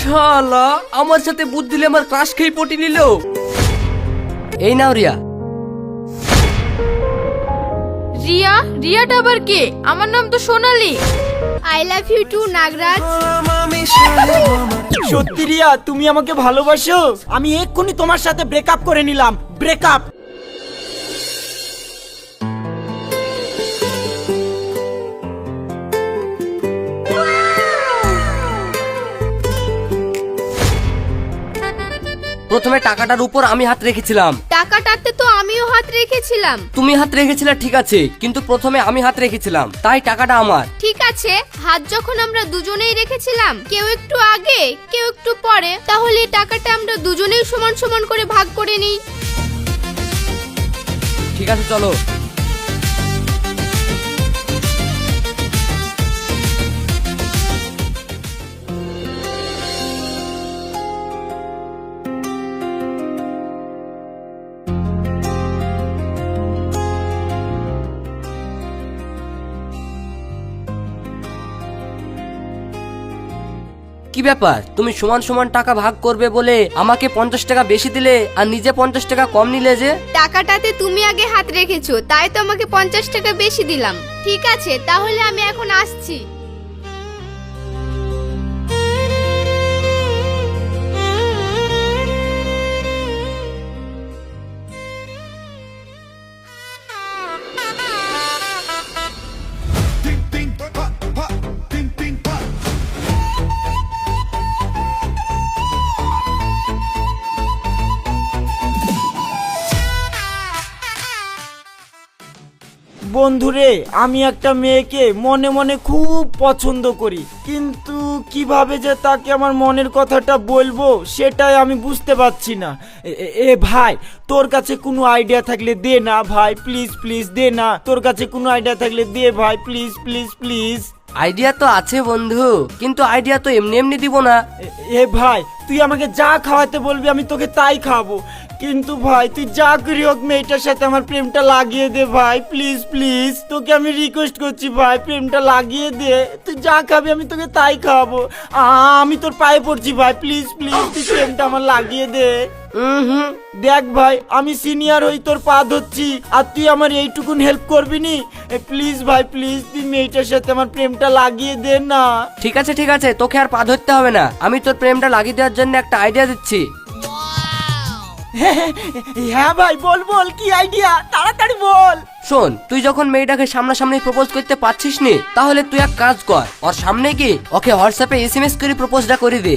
শালা আমার সাথে বুদ্ধি দিলে আমার ক্রাশ খেয়ে পটি নিল। এই নাও রিয়া। রিয়া? রিয়াটা আবার কে? আমার নাম তো Sonali. I love you too Nagraj. সত্যি রিয়া তুমি আমাকে ভালোবাসো? আমি এক্ষুনি তোমার সাথে ব্রেকআপ করে নিলাম। ব্রেকআপ। প্রথমে টাকাটার উপর আমি হাত রেখেছিলাম। টাকাটাতে তো আমিও হাত রেখেছিলাম। তুমি হাত রেখেছিলে ঠিক আছে, কিন্তু প্রথমে আমি হাত রেখেছিলাম, তাই টাকাটা আমার। ঠিক আছে, হাত যখন আমরা দুজনেই রেখেছিলাম, কেউ একটু আগে কেউ একটু পরে, তাহলে এই টাকাটা আমরা দুজনেই সমান সমান করে ভাগ করে নিই। ঠিক আছে চলো। কি ব্যাপার, তুমি সমান সমান টাকা ভাগ করবে বলে আমাকে 50 টাকা বেশি দিলে আর নিজে 50 টাকা কম নিলে যে? টাকাটাতে তুমি আগে হাত রেখেছো, তাই তো আমাকে 50 টাকা বেশি দিলাম। ঠিক আছে, তাহলে আমি এখন আসছি। বন্ধুরে, আমি একটা মেয়েকে মনে মনে খুব পছন্দ করি, কিন্তু কিভাবে যে তাকে আমার মনের কথাটা বলবো সেটাই আমি বুঝতে পারছি না। এ ভাই, তোর কাছে কোনো আইডিয়া থাকলে দে না ভাই, প্লিজ প্লিজ দে না। তোর কাছে কোনো আইডিয়া থাকলে দে ভাই, প্লিজ প্লিজ প্লিজ। আইডিয়া তো আছে বন্ধু, কিন্তু আইডিয়া তো এমনি এমনি দিব না। এ ভাই, তুই আমাকে যা খাওয়াতে বলবি আমি তোকে তাই খাবো, কিন্তু ভাই তুই যা করি হোক মেয়েটার সাথে আমার প্রেমটা লাগিয়ে দে ভাই, প্লিজ প্লিজ। তোকে আমি রিকোয়েস্ট করছি ভাই, প্রেমটা লাগিয়ে দে। তুই যা খাবি আমি তোকে তাই খাওয়াবো। আমি তোর পায়ে পড়ছি ভাই, প্লিজ প্লিজ তুই প্রেমটা আমার লাগিয়ে দে। দেখ ভাই, আমি সিনিয়র হই তোর পা ধরছি, আর তুই আমার এইটুকুন হেল্প করবি নি? প্লিজ ভাই প্লিজ, তুই মেয়েটার সাথে আমার প্রেমটা লাগিয়ে দে না। ঠিক আছে ঠিক আছে, তোকে আর পা ধরতে হবে না, আমি তোর প্রেমটা লাগিয়ে দেওয়ার জন্য একটা আইডিয়া দিচ্ছি। হ্যাঁ ভাই, বল বল, কি আইডিয়া, তাড়াতাড়ি বল। শোন, তুই যখন মেয়েটাকে সামনাসামনি প্রপোজ করতে পারছিস নি, তাহলে তুই এক কাজ কর, ওর সামনে গিয়ে ওকে হোয়াটসঅ্যাপে SMS করে প্রপোজটা করে দে।